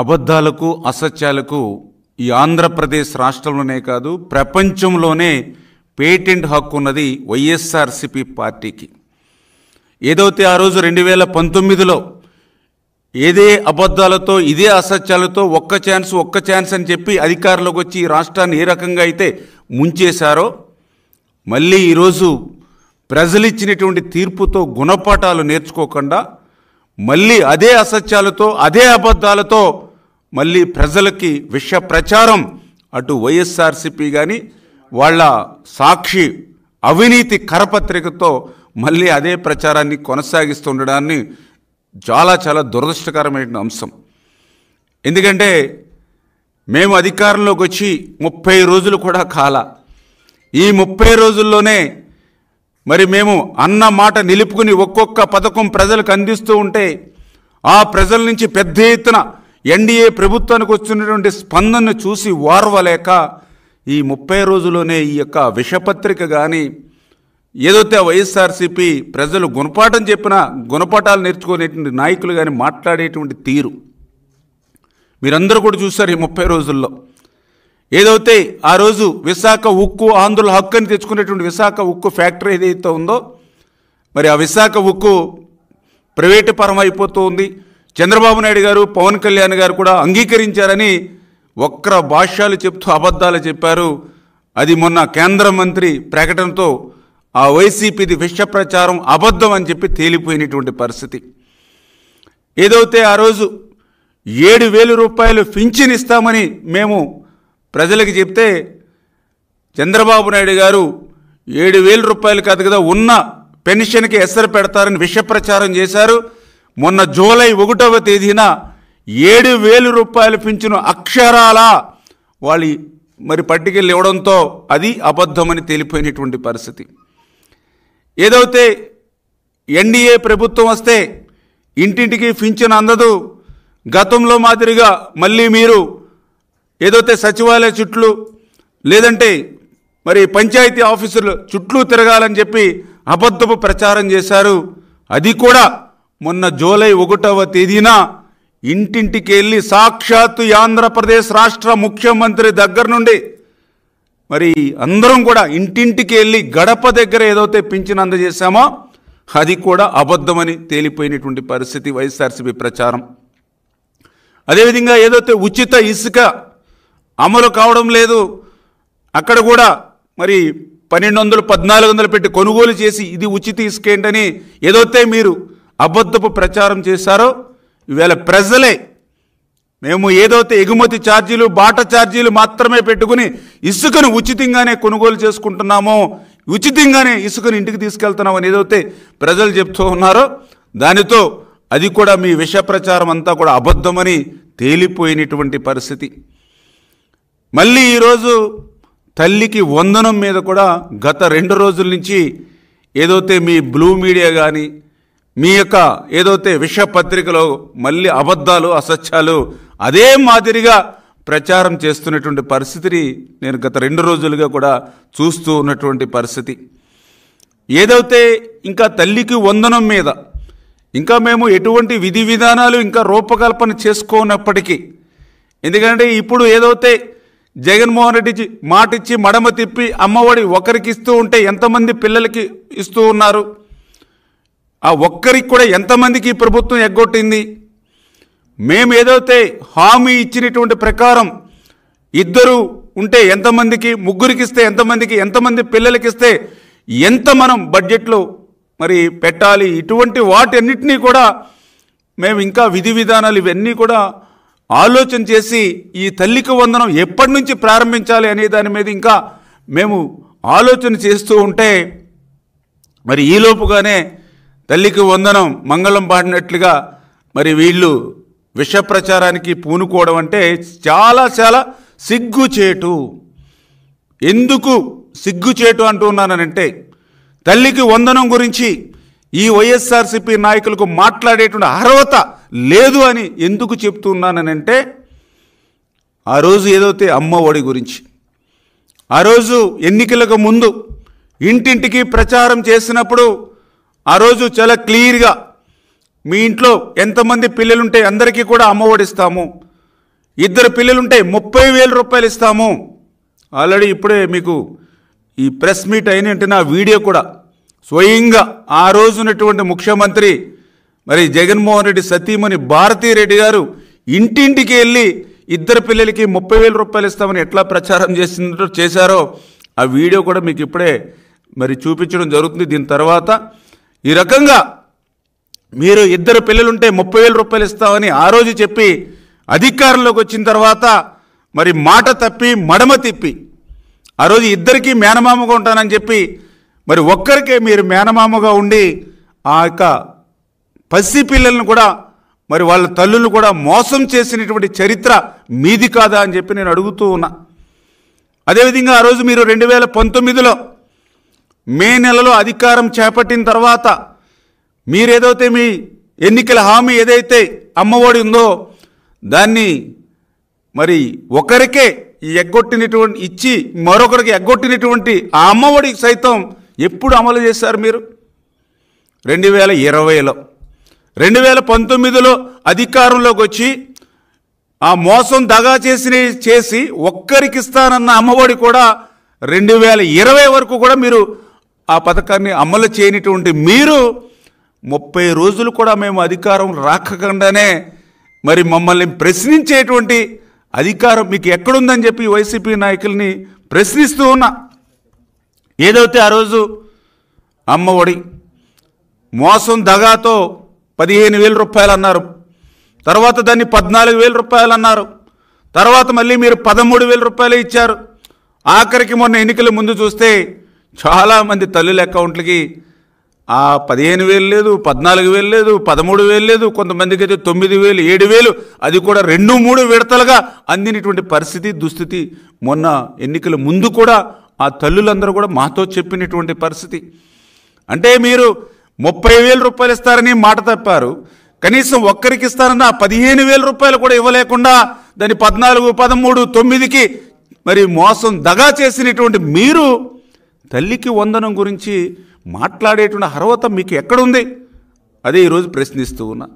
అబద్ధాలకు అసత్యాలకు ఈ ఆంధ్రప్రదేశ్ రాష్ట్రంలోనే కాదు ప్రపంచంలోనే పేటెంట్ హక్కు ఉన్నది వైఎస్ఆర్సీపీ పార్టీకి. ఏదైతే ఆ రోజు 2019లో ఏదే అబద్ధాలతో ఇదే అసత్యాలతో ఒక్క ఛాన్స్ అని చెప్పి అధికారంలోకి వచ్చి ఈ రాష్ట్రాన్ని ఏ రకంగా అయితే ముంచేశారో, మళ్ళీ ఈరోజు ప్రజలిచ్చినటువంటి తీర్పుతో గుణపాఠాలు నేర్చుకోకుండా మళ్ళీ అదే అసత్యాలతో అదే అబద్ధాలతో మళ్ళీ ప్రజలకి విష ప్రచారం, అటు వైఎస్ఆర్సీపీ కానీ వాళ్ళ సాక్షి అవినీతి కరపత్రికతో మళ్ళీ అదే ప్రచారాన్ని కొనసాగిస్తుండడాన్ని చాలా దురదృష్టకరమైన అంశం. ఎందుకంటే మేము అధికారంలోకి వచ్చి 30 రోజులు కూడా కాల. ఈ 30 రోజుల్లోనే మరి మేము అన్న మాట నిలుపుకుని ఒక్కొక్క పథకం ప్రజలకు అందిస్తూ ఉంటే ఆ ప్రజల నుంచి పెద్ద ఎత్తున ఎన్డీఏ ప్రభుత్వానికి వస్తున్నటువంటి స్పందనను చూసి వారవలేక ఈ 30 రోజుల్లోనే ఈ యొక్క విషపత్రిక కానీ ఏదైతే వైఎస్ఆర్సీపీ ప్రజలు గుణపాఠం చెప్పినా గుణపాఠాలు నేర్చుకునేటువంటి నాయకులు కానీ మాట్లాడేటువంటి తీరు మీరందరూ కూడా చూశారు. ఈ 30 రోజుల్లో ఏదైతే ఆ రోజు విశాఖ ఉక్కు ఆంధ్రుల హక్కు అని తెచ్చుకునేటువంటి విశాఖ ఉక్కు ఫ్యాక్టరీ ఏదైతే ఉందో, మరి ఆ విశాఖ ఉక్కు ప్రైవేటు పరం అయిపోతూ ఉంది. చంద్రబాబు నాయుడు గారు, పవన్ కళ్యాణ్ గారు కూడా అంగీకరించారని వక్ర భాష్యాలు చెప్తూ అబద్ధాలు చెప్పారు. అది మొన్న కేంద్ర మంత్రి ప్రకటనతో ఆ వైసీపీది విష ప్రచారం అబద్ధం అని చెప్పి తేలిపోయినటువంటి పరిస్థితి. ఏదైతే ఆ రోజు 7,000 రూపాయలు పింఛన్ ఇస్తామని మేము ప్రజలకు చెప్తే చంద్రబాబు నాయుడు గారు 7,000 రూపాయలు కాదు కదా, ఉన్న పెన్షన్కి ఎసరు పెడతారని విష ప్రచారం చేశారు. మొన్న జూలై 1వ తేదీన 7,000 రూపాయలు పింఛను అక్షరాల వాళ్ళు మరి పట్టికెళ్ళి ఇవ్వడంతో అది అబద్ధమని తేలిపోయినటువంటి పరిస్థితి. ఏదైతే ఎన్డీఏ ప్రభుత్వం వస్తే ఇంటింటికి పింఛన్ అందదు, గతంలో మాదిరిగా మళ్ళీ మీరు ఏదైతే సచివాలయ చుట్లు లేదంటే మరి పంచాయతీ ఆఫీసులు చుట్లు తిరగాలని చెప్పి అబద్ధపు ప్రచారం చేశారు. అది కూడా మొన్న జూలై 1వ తేదీన ఇంటింటికి వెళ్ళి సాక్షాత్తు ఆంధ్రప్రదేశ్ రాష్ట్ర ముఖ్యమంత్రి దగ్గర నుండి మరి అందరం కూడా ఇంటింటికి వెళ్ళి గడప దగ్గర ఏదైతే పింఛన్ అందజేశామో అది కూడా అబద్ధమని తేలిపోయినటువంటి పరిస్థితి వైఎస్ఆర్సీపీ ప్రచారం. అదేవిధంగా ఏదైతే ఉచిత ఇసుక అమలు కావడం లేదు, అక్కడ కూడా మరి 1,200, 1,400 పెట్టి కొనుగోలు చేసి ఇది ఉచిత ఇసుక ఏంటని ఏదైతే మీరు అబద్ధపు ప్రచారం చేశారో, ఈవేళ ప్రజలే మేము ఏదైతే ఎగుమతి ఛార్జీలు బాట ఛార్జీలు మాత్రమే పెట్టుకుని ఇసుకను ఉచితంగానే కొనుగోలు చేసుకుంటున్నామో, ఉచితంగానే ఇసుకను ఇంటికి తీసుకెళ్తున్నామని ఏదైతే ప్రజలు చెప్తూ ఉన్నారో దానితో అది కూడా మీ విష ప్రచారం అంతా కూడా అబద్ధమని తేలిపోయినటువంటి పరిస్థితి. మళ్ళీ ఈరోజు తల్లికి వందనం మీద కూడా గత 2 రోజుల నుంచి ఏదైతే మీ బ్లూ మీడియా కానీ మీ యొక్క ఏదైతే విష పత్రికలో మళ్ళీ అబద్ధాలు అసత్యాలు అదే మాదిరిగా ప్రచారం చేస్తున్నటువంటి పరిస్థితిని నేను గత 2 రోజులుగా కూడా చూస్తూ ఉన్నటువంటి పరిస్థితి. ఏదైతే ఇంకా తల్లికి వందనం మీద ఇంకా మేము ఎటువంటి విధి విధానాలు ఇంకా రూపకల్పన చేసుకోనప్పటికీ, ఎందుకంటే ఇప్పుడు ఏదైతే జగన్మోహన్ రెడ్డి మాటిచ్చి మడమ తిప్పి అమ్మఒడి ఒకరికి ఇస్తూ ఉంటే ఎంతమంది పిల్లలకి ఇస్తూ ఉన్నారు, ఆ ఒక్కరికి కూడా ఎంతమందికి ప్రభుత్వం ఎగ్గొట్టింది. మేము ఏదైతే హామీ ఇచ్చినటువంటి ప్రకారం 2 ఉంటే ఎంతమందికి, 3కి ఇస్తే ఎంతమందికి, ఎంతమంది పిల్లలకి ఇస్తే ఎంత మనం బడ్జెట్లో మరి పెట్టాలి, ఇటువంటి వాటన్నిటినీ కూడా మేము ఇంకా విధి విధానాలు ఇవన్నీ కూడా ఆలోచన చేసి ఈ తల్లికి వందనం ఎప్పటి నుంచి ప్రారంభించాలి అనే దాని మీద ఇంకా మేము ఆలోచన చేస్తూ ఉంటే మరి ఈలోపుగానే తల్లికి వందనం మంగళం పాడినట్లుగా మరి వీళ్ళు విష ప్రచారానికి పూనుకోవడం అంటే చాలా సిగ్గుచేటు. ఎందుకు సిగ్గుచేటు అంటున్నానంటే తల్లికి వందనం గురించి ఈ వైఎస్ఆర్సీపీ నాయకులకు మాట్లాడేటువంటి అర్హత లేదు అని ఎందుకు చెప్తున్నానంటే, ఆ రోజు ఏదైతే అమ్మ ఒడి గురించి ఆ రోజు ఎన్నికలకు ముందు ఇంటింటికి ప్రచారం చేసినప్పుడు ఆ రోజు చాలా క్లియర్గా మీ ఇంట్లో ఎంతమంది పిల్లలుంటే అందరికీ కూడా అమ్మ ఒడిస్తాము, 2 పిల్లలుంటే 30,000 రూపాయలు ఇస్తాము. ఆల్రెడీ ఇప్పుడే మీకు ఈ ప్రెస్ మీట్ అయినట్టు నా వీడియో కూడా స్వయంగా ఆ రోజునటువంటి ముఖ్యమంత్రి మరి జగన్మోహన్ రెడ్డి సతీమణి భారతీరెడ్డి గారు ఇంటింటికి వెళ్ళి 2 పిల్లలకి 30,000 రూపాయలు ఇస్తామని ఎట్లా ప్రచారం చేశారో ఆ వీడియో కూడా మీకు ఇప్పుడే మరి చూపించడం జరుగుతుంది. దీని తర్వాత ఈ రకంగా మీరు 2 పిల్లలుంటే 30,000 రూపాయలు ఇస్తామని ఆ రోజు చెప్పి అధికారంలోకి వచ్చిన తర్వాత మరి మాట తప్పి మడమ తిప్పి ఆ రోజు 2కి మేనమామగా ఉంటానని చెప్పి మరి ఒక్కరికే మీరు మేనమామగా ఉండి ఆ యొక్క పసిపిల్లలను కూడా మరి వాళ్ళ తల్లులను కూడా మోసం చేసినటువంటి చరిత్ర మీది కాదా అని చెప్పి నేను అడుగుతూ ఉన్నా. అదేవిధంగా ఆ రోజు మీరు 2019లో మే నెలలో అధికారం చేపట్టిన తర్వాత మీరేదైతే మీ ఎన్నికల హామీ ఏదైతే అమ్మఒడి ఉందో దాన్ని మరి ఒకరికే ఎగ్గొట్టినటువంటి ఇచ్చి మరొకరికి ఎగ్గొట్టినటువంటి ఆ అమ్మఒడికి సైతం ఎప్పుడు అమలు చేశారు మీరు? 2020లో. 2019లో అధికారంలోకి వచ్చి ఆ మోసం దగా చేసి ఒక్కరికి ఇస్తానన్న అమ్మఒడి కూడా 2020 వరకు కూడా మీరు ఆ పథకాన్ని అమలు చేయనటువంటి మీరు 30 రోజులు కూడా మేము అధికారం రాకుండానే మరి మమ్మల్ని ప్రశ్నించేటువంటి అధికారం మీకు ఎక్కడుందని చెప్పి వైసీపీ నాయకుల్ని ప్రశ్నిస్తూ ఉన్నా. ఏదైతే ఆ రోజు అమ్మఒడి మోసం దగాతో 15,000 రూపాయలు అన్నారు, తర్వాత దాన్ని 14,000 రూపాయలు అన్నారు, తర్వాత మళ్ళీ మీరు 13,000 రూపాయలు ఇచ్చారు. ఆఖరికి మొన్న ఎన్నికల ముందు చూస్తే చాలామంది తల్లుల అకౌంట్లకి ఆ 15,000 లేదు, 14,000 లేదు, 13,000 లేదు, కొంతమందికి అయితే 9,000, 7,000 అది కూడా 2-3 విడతలుగా అందినటువంటి పరిస్థితి దుస్థితి మొన్న ఎన్నికల ముందు కూడా ఆ తల్లులందరూ కూడా మాతో చెప్పినటువంటి పరిస్థితి. అంటే మీరు 30,000 రూపాయలు ఇస్తారని మాట తప్పారు, కనీసం ఒక్కరికి ఇస్తారన్న 15,000 రూపాయలు కూడా ఇవ్వలేకుండా దాన్ని 14, 13, 9కి మరి మోసం దగా చేసినటువంటి మీరు తల్లికి వందనం గురించి మాట్లాడేటువంటి అర్హత మీకు ఎక్కడుంది? అదే ఈరోజు ప్రశ్నిస్తూ ఉన్నా.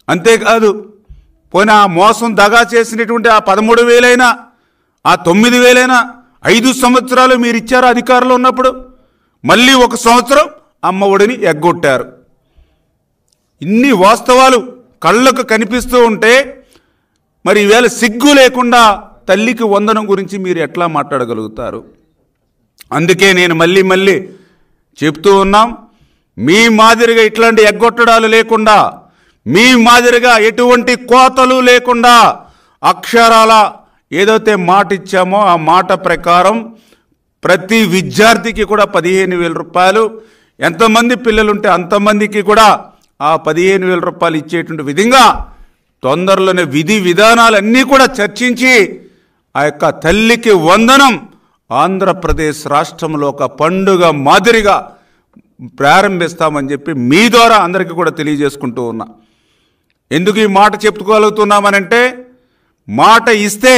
అంతేకాదు పోయిన ఆ మోసం దగా చేసినటువంటి ఆ 13,000 అయినా ఆ 9,000 అయినా 5 సంవత్సరాలు మీరు ఇచ్చారు అధికారంలో ఉన్నప్పుడు, మళ్ళీ 1 సంవత్సరం అమ్మఒడిని ఎగ్గొట్టారు. ఇన్ని వాస్తవాలు కళ్ళకు కనిపిస్తూ ఉంటే మరి ఈవేళ సిగ్గు లేకుండా తల్లికి వందనం గురించి మీరు ఎట్లా మాట్లాడగలుగుతారు? అందుకే నేను మళ్ళీ చెప్తూ ఉన్నాం, మీ మాదిరిగా ఇట్లాంటి ఎగ్గొట్టడాలు లేకుండా, మీ మాదిరిగా ఎటువంటి కోతలు లేకుండా అక్షరాల ఏదైతే మాట ఇచ్చామో ఆ మాట ప్రకారం ప్రతి విద్యార్థికి కూడా 15,000 రూపాయలు, ఎంతమంది పిల్లలుంటే అంతమందికి కూడా ఆ 15,000 రూపాయలు ఇచ్చేటువంటి విధంగా తొందరలోనే విధి విధానాలన్నీ కూడా చర్చించి ఆ యొక్క తల్లికి వందనం ఆంధ్రప్రదేశ్ రాష్ట్రంలో ఒక పండుగ మాదిరిగా ప్రారంభిస్తామని చెప్పి మీ ద్వారా అందరికీ కూడా తెలియజేసుకుంటూ ఉన్నా. ఎందుకు ఈ మాట చెప్పుకోగలుగుతున్నామనంటే, మాట ఇస్తే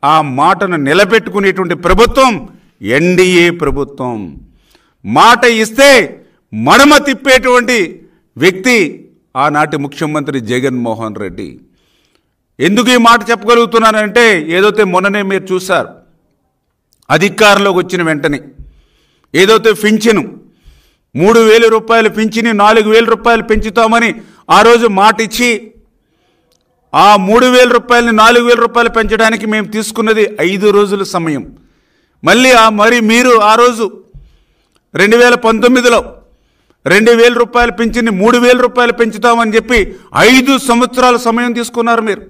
ఆ మాటను నిలబెట్టుకునేటువంటి ప్రభుత్వం ఎన్డీఏ ప్రభుత్వం. మాట ఇస్తే మడమ తిప్పేటువంటి వ్యక్తి ఆనాటి ముఖ్యమంత్రి జగన్మోహన్ రెడ్డి. ఎందుకు ఈ మాట చెప్పగలుగుతున్నానంటే, ఏదైతే మొన్ననే మీరు చూశారు, అధికారంలోకి వచ్చిన వెంటనే ఏదైతే పింఛను 3,000 రూపాయలు పింఛని 4,000 రూపాయలు పెంచుతామని ఆ రోజు మాట ఇచ్చి ఆ 3,000 రూపాయలని 4,000 రూపాయలు పెంచడానికి మేము తీసుకున్నది 5 రోజుల సమయం. మళ్ళీ మీరు ఆ రోజు 2019లో 2,000 రూపాయలు పింఛని 3,000 రూపాయలు పెంచుతామని చెప్పి 5 సంవత్సరాల సమయం తీసుకున్నారు. మీరు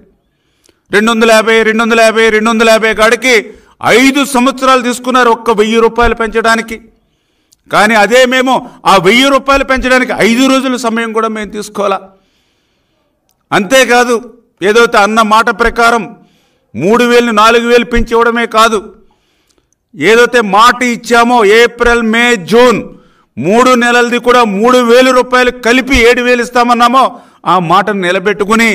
250 కాడికి 5 సంవత్సరాలు తీసుకున్నారు ఒక్క 1,000 రూపాయలు పెంచడానికి. కానీ అదే మేము ఆ 1,000 రూపాయలు పెంచడానికి 5 రోజుల సమయం కూడా మేము తీసుకోవాలా. అంతేకాదు, ఏదైతే అన్న మాట ప్రకారం 3,000 4,000 పెంచి ఇవ్వడమే కాదు, ఏదైతే మాట ఇచ్చామో ఏప్రిల్ మే జూన్ 3 నెలలది కూడా 3,000 రూపాయలు కలిపి 7,000 ఇస్తామన్నామో ఆ మాటను నిలబెట్టుకుని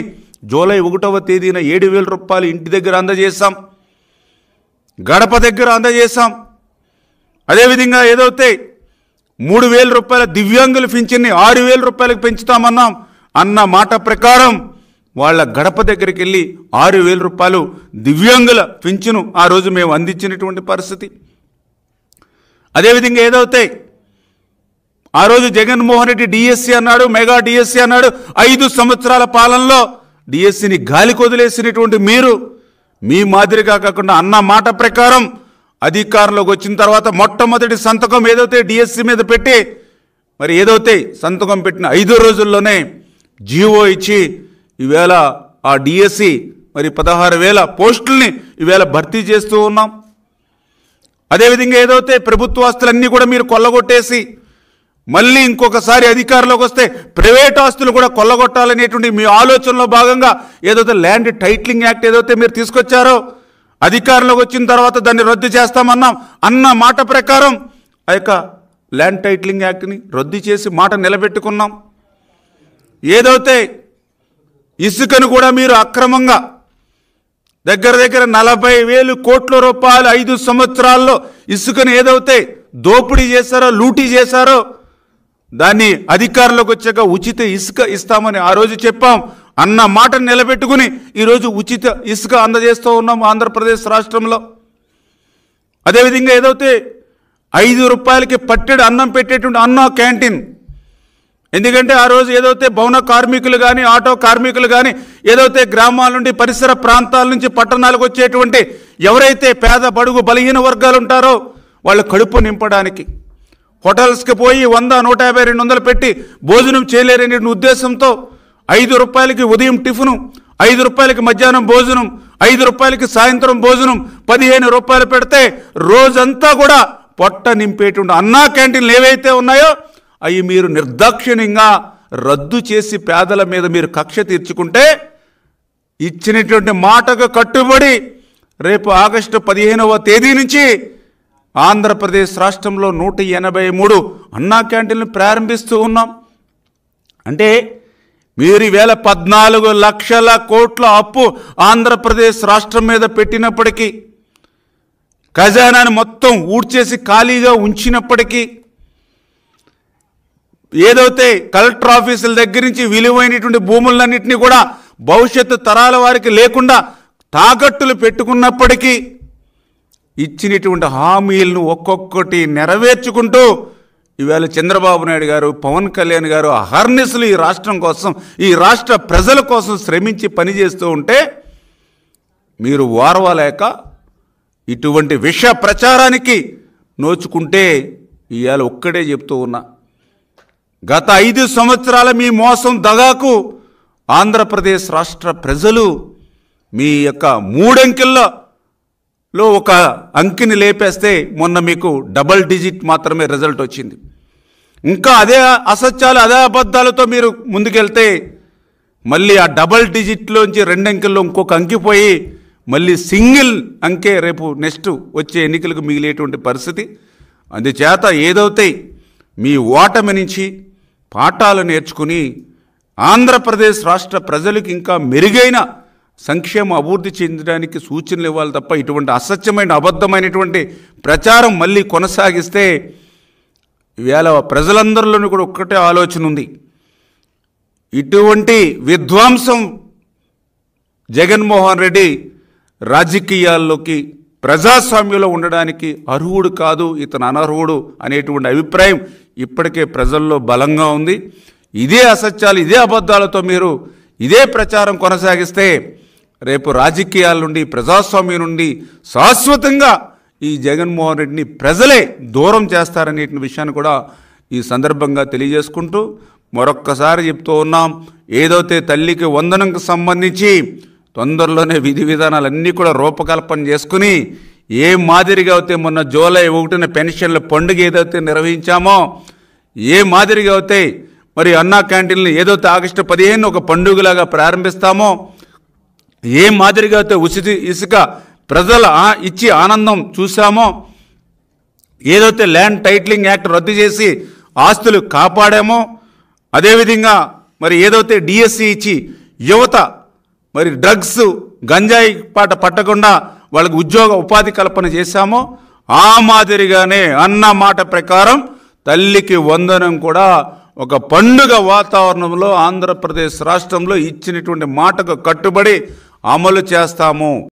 జూలై 1వ తేదీన 7,000 రూపాయలు ఇంటి దగ్గర అందజేశాం, గడప దగ్గర అందజేశాం. అదేవిధంగా ఏదైతే 3,000 రూపాయల దివ్యాంగుల పింఛన్ని 6,000 రూపాయలకు పెంచుతామన్నాం, అన్న మాట ప్రకారం వాళ్ళ గడప దగ్గరికి వెళ్ళి 6,000 రూపాయలు దివ్యాంగుల పింఛను ఆ రోజు మేము అందించినటువంటి పరిస్థితి. అదేవిధంగా ఏదైతే ఆ రోజు జగన్మోహన్ రెడ్డి డిఎస్సి అన్నాడు, మెగా డిఎస్సి అన్నాడు. 5 సంవత్సరాల పాలనలో డిఎస్సిని గాలికి వదిలేసినటువంటి మీరు మీ మాదిరిగా కాకుండా అన్న మాట ప్రకారం అధికారంలోకి వచ్చిన తర్వాత మొట్టమొదటి సంతకం ఏదైతే డిఎస్సి మీద పెట్టి మరి ఏదైతే సంతకం పెట్టిన 5 రోజుల్లోనే జీవో ఇచ్చి ఈవేళ ఆ డిఎస్సి మరి 16,000 పోస్టుల్ని ఈవేళ భర్తీ చేస్తూ ఉన్నాం. అదేవిధంగా ఏదైతే ప్రభుత్వ ఆస్తులన్నీ కూడా మీరు కొల్లగొట్టేసి మళ్ళీ ఇంకొకసారి అధికారంలోకి వస్తే ప్రైవేట్ ఆస్తులు కూడా కొల్లగొట్టాలనేటువంటి మీ ఆలోచనలో భాగంగా ఏదైతే ల్యాండ్ టైటిలింగ్ యాక్ట్ ఏదైతే మీరు తీసుకొచ్చారో అధికారంలోకి వచ్చిన తర్వాత దాన్ని రద్దు చేస్తామన్నాం. అన్న మాట ప్రకారం ఆ యొక్క ల్యాండ్ టైటిలింగ్ యాక్ట్ని రద్దు చేసి మాట నిలబెట్టుకున్నాం. ఏదైతే ఇసుకను కూడా మీరు అక్రమంగా దగ్గర 40,000 కోట్ల రూపాయలు 5 సంవత్సరాల్లో ఇసుకను ఏదైతే దోపిడీ చేశారో లూటీ చేశారో దాన్ని అధికారంలోకి వచ్చాక ఉచిత ఇసుక ఇస్తామని ఆ రోజు చెప్పాం. అన్న మాటను నిలబెట్టుకుని ఈరోజు ఉచిత ఇసుక అందజేస్తూ ఉన్నాం ఆంధ్రప్రదేశ్ రాష్ట్రంలో. అదేవిధంగా ఏదైతే 5 రూపాయలకి పట్టెడు అన్నం పెట్టేటువంటి అన్న క్యాంటీన్, ఎందుకంటే ఆ రోజు ఏదైతే భవన కార్మికులు కానీ ఆటో కార్మికులు కానీ ఏదైతే గ్రామాల నుండి పరిసర ప్రాంతాల నుంచి పట్టణాలకు వచ్చేటువంటి ఎవరైతే పేద బడుగు బలహీన వర్గాలు ఉంటారో వాళ్ళ కడుపు నింపడానికి హోటల్స్కి పోయి 100, 150, 200 పెట్టి భోజనం చేయలేరనే ఉద్దేశంతో 5 రూపాయలకి ఉదయం టిఫిను, 5 రూపాయలకి మధ్యాహ్నం భోజనం, 5 రూపాయలకి సాయంత్రం భోజనం, 15 రూపాయలు పెడితే రోజంతా కూడా పొట్ట నింపేటువంటి అన్నా క్యాంటీన్లు ఏవైతే ఉన్నాయో అవి మీరు నిర్దాక్షిణ్యంగా రద్దు చేసి పేదల మీద మీరు కక్ష తీర్చుకుంటే ఇచ్చినటువంటి మాటకు కట్టుబడి రేపు ఆగస్టు 15వ తేదీ నుంచి ఆంధ్రప్రదేశ్ రాష్ట్రంలో 183 అన్నా క్యాంటీన్లు ప్రారంభిస్తూ ఉన్నాం. అంటే మీరు ఈవేళ 14 లక్షల కోట్ల అప్పు ఆంధ్రప్రదేశ్ రాష్ట్రం మీద పెట్టినప్పటికీ, ఖజానాను మొత్తం ఊడ్చేసి ఖాళీగా ఉంచినప్పటికీ, ఏదైతే కలెక్టర్ ఆఫీసుల దగ్గర నుంచి విలువైనటువంటి భూములన్నింటినీ కూడా భవిష్యత్తు తరాల వారికి లేకుండా తాకట్టులు పెట్టుకున్నప్పటికీ ఇచ్చినటువంటి హామీలను ఒక్కొక్కటి నెరవేర్చుకుంటూ ఈవేళ చంద్రబాబు నాయుడు గారు, పవన్ కళ్యాణ్ గారు అహర్నిశలు ఈ రాష్ట్రం కోసం, ఈ రాష్ట్ర ప్రజల కోసం శ్రమించి పనిచేస్తూ ఉంటే మీరు ఓర్వలేక ఇటువంటి విష ప్రచారానికి నోచుకుంటే ఇవాళ ఒక్కడే చెప్తూ ఉన్నా, గత 5 సంవత్సరాల మీ మోసం దగాకు ఆంధ్రప్రదేశ్ రాష్ట్ర ప్రజలు మీ యొక్క 3 అంకెల్లో ఒక అంకెని లేపేస్తే మొన్న మీకు డబల్ డిజిట్ మాత్రమే రిజల్ట్ వచ్చింది. ఇంకా అదే అసత్యాలు అదే అబద్ధాలతో మీరు ముందుకెళ్తే మళ్ళీ ఆ డబల్ డిజిట్లోంచి 2 అంకెల్లో ఇంకొక అంకిపోయి మళ్ళీ సింగిల్ అంకే రేపు నెక్స్ట్ వచ్చే ఎన్నికలకు మిగిలేటువంటి పరిస్థితి. అందుచేత ఏదైతే మీ ఓటమి నుంచి పాఠాలు నేర్చుకుని ఆంధ్రప్రదేశ్ రాష్ట్ర ప్రజలకు ఇంకా మెరుగైన సంక్షేమ అభివృద్ధి చెందడానికి సూచనలు ఇవ్వాలి తప్ప ఇటువంటి అసత్యమైన అబద్ధమైనటువంటి ప్రచారం మళ్ళీ కొనసాగిస్తే ఇవాళ ప్రజలందరిలోనూ కూడా ఒక్కటే ఆలోచన ఉంది, ఇటువంటి విధ్వంసం జగన్మోహన్ రెడ్డి రాజకీయాల్లోకి ప్రజాస్వామ్యంలో ఉండడానికి అర్హుడు కాదు, ఇతను అనర్హుడు అనేటువంటి అభిప్రాయం ఇప్పటికే ప్రజల్లో బలంగా ఉంది. ఇదే అసత్యాలు ఇదే అబద్ధాలతో మీరు ఇదే ప్రచారం కొనసాగిస్తే రేపు రాజకీయాల నుండి ప్రజాస్వామ్యం నుండి శాశ్వతంగా ఈ జగన్మోహన్ రెడ్డిని ప్రజలే దూరం చేస్తారనే విషయాన్ని కూడా ఈ సందర్భంగా తెలియజేసుకుంటూ మరొక్కసారి చెప్తూ ఉన్నాం, ఏదైతే తల్లికి వందనంకు సంబంధించి తొందరలోనే విధి విధానాలన్నీ కూడా రూపకల్పన చేసుకుని ఏ మాదిరిగా అయితే మొన్న జూలై 1న పెన్షన్ల పండుగ ఏదైతే నిర్వహించామో, ఏ మాదిరిగా అయితే మరి అన్నా క్యాంటీన్లు ఏదైతే ఆగస్టు 15 ఒక పండుగలాగా ప్రారంభిస్తామో, ఏ మాదిరిగా అయితే ఉచిత ఇసుక ప్రజల ఇచ్చి ఆనందం చూసామో, ఏదైతే ల్యాండ్ టైటిలింగ్ యాక్ట్ రద్దు చేసి ఆస్తులు కాపాడామో, అదేవిధంగా మరి ఏదైతే డిఎస్సి ఇచ్చి యువత మరి డ్రగ్స్ గంజాయి పాట పట్టకుండా వాళ్ళకి ఉద్యోగ ఉపాధి కల్పన చేశామో, ఆ మాదిరిగానే అన్న మాట ప్రకారం తల్లికి వందనం కూడా ఒక పండుగ వాతావరణంలో ఆంధ్రప్రదేశ్ రాష్ట్రంలో ఇచ్చినటువంటి మాటకు కట్టుబడి అమలు చేస్తాము.